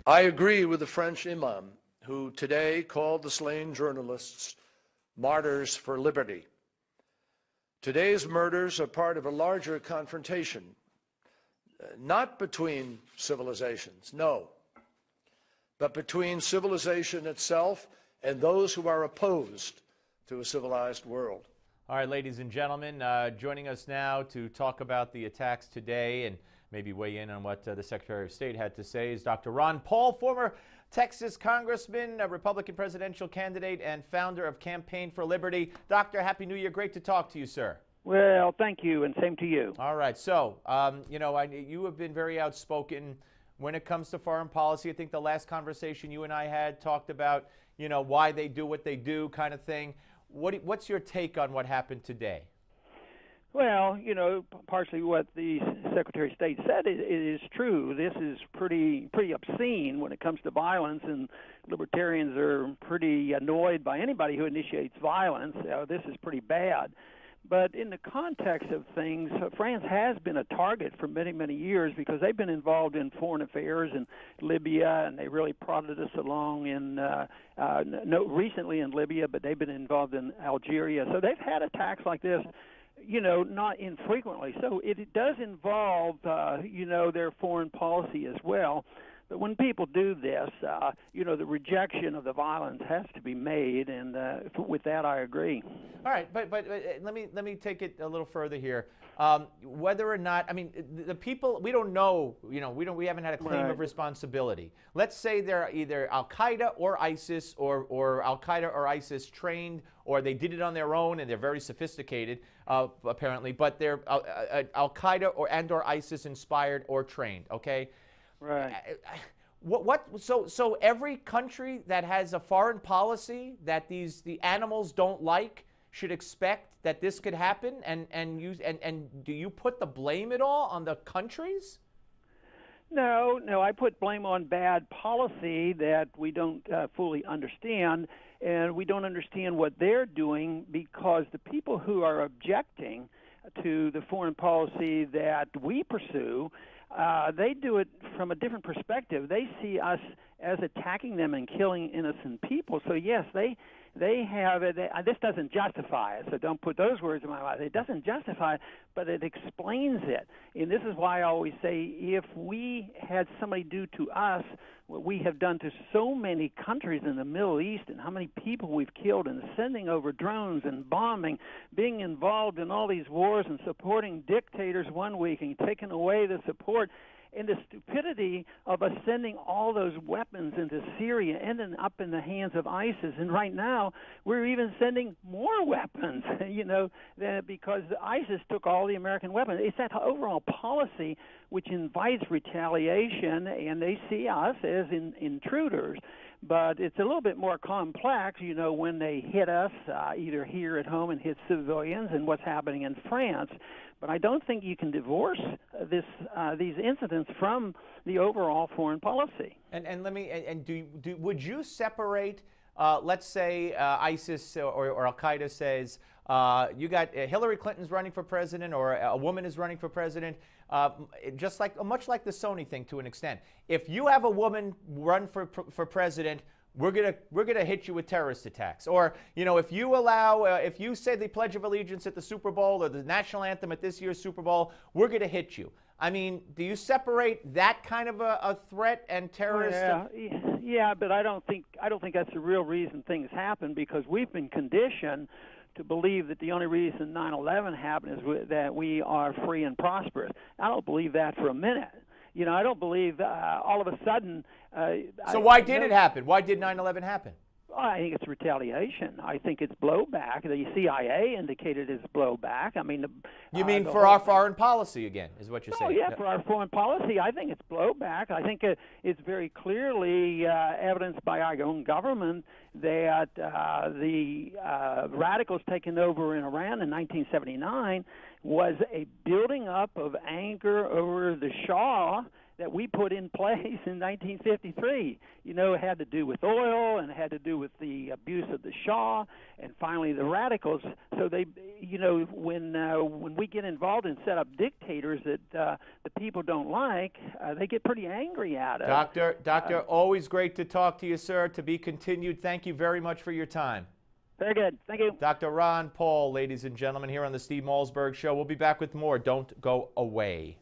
I agree with the French imam who today called the slain journalists martyrs for liberty. Today's murders are part of a larger confrontation, not between civilizations, no, but between civilization itself and those who are opposed to a civilized world. All right, ladies and gentlemen, joining us now to talk about the attacks today and maybe weigh in on what the Secretary of State had to say is Dr. Ron Paul, former Texas congressman, a Republican presidential candidate, and founder of Campaign for Liberty. Doctor, Happy New Year. Great to talk to you, sir. Well, thank you, and same to you. All right. So, you have been very outspoken when it comes to foreign policy. I think the last conversation you and I had talked about, why they do what they do kind of thing. What's your take on what happened today? Well, partially what the Secretary of State said is true. This is pretty obscene when it comes to violence, and libertarians are pretty annoyed by anybody who initiates violence. This is pretty bad. But in the context of things, France has been a target for many, many years because they've been involved in foreign affairs in Libya, and they really prodded us along recently in Libya, but they've been involved in Algeria. So they've had attacks like this, not infrequently. So it does involve, their foreign policy as well. But when people do this, the rejection of the violence has to be made, and with that, I agree. All right, but let me take it a little further here. Whether or not, the people, we don't know, we haven't had a claim of responsibility. Let's say they're either Al Qaeda or ISIS, or Al Qaeda or ISIS trained, or they did it on their own, and they're very sophisticated, apparently. But they're Al Qaeda or ISIS inspired or trained. Okay. Right. So every country that has a foreign policy that the animals don't like should expect that this could happen, and do you put the blame at all on the countries? No, I put blame on bad policy that we don't fully understand, and we don't understand what they're doing because the people who are objecting to the foreign policy that we pursue, they do it from a different perspective. They see us as attacking them and killing innocent people. So yes, they have it. This doesn't justify it, so don't put those words in my mouth. It doesn't justify it, but it explains it. And this is why I always say, if we had somebody do to us what we have done to so many countries in the Middle East, and how many people we've killed, and sending over drones and bombing, being involved in all these wars and supporting dictators one week and taking away the support, and the stupidity of us sending all those weapons into Syria, ending up in the hands of ISIS. And right now, we're even sending more weapons, because ISIS took all the American weapons. It's that overall policy which invites retaliation, and they see us as intruders. But it's a little bit more complex, when they hit us, either here at home and hit civilians, and what's happening in France. But I don't think you can divorce these incidents from the overall foreign policy. Would you separate? Let's say ISIS or Al Qaeda says you got Hillary Clinton's running for president, or a woman is running for president. Much like the Sony thing to an extent. If you have a woman run for president, we're gonna hit you with terrorist attacks. Or if you say the Pledge of Allegiance at the Super Bowl or the national anthem at this year's Super Bowl, we're gonna hit you. Do you separate that kind of a threat and terrorist? Yeah, but I don't think that's the real reason things happen, because we've been conditioned to believe that the only reason 9/11 happened is that we are free and prosperous. I don't believe that for a minute. I don't believe all of a sudden. So why did it happen? Why did 9/11 happen? I think it's retaliation. I think it's blowback. The CIA indicated it's blowback. You mean for our foreign policy again, is what you're saying? Oh, yeah, for our foreign policy. I think it's blowback. I think it's very clearly evidenced by our own government that the radicals taking over in Iran in 1979 was a building up of anger over the Shah that we put in place in 1953. You know, it had to do with oil, and it had to do with the abuse of the Shah, and finally the radicals. So they, you know, when we get involved and set up dictators that the people don't like, they get pretty angry at us. Doctor, always great to talk to you, sir. To be continued. Thank you very much for your time. Very good. Thank you. Dr. Ron Paul, ladies and gentlemen, here on the Steve Malzberg Show. We'll be back with more. Don't go away.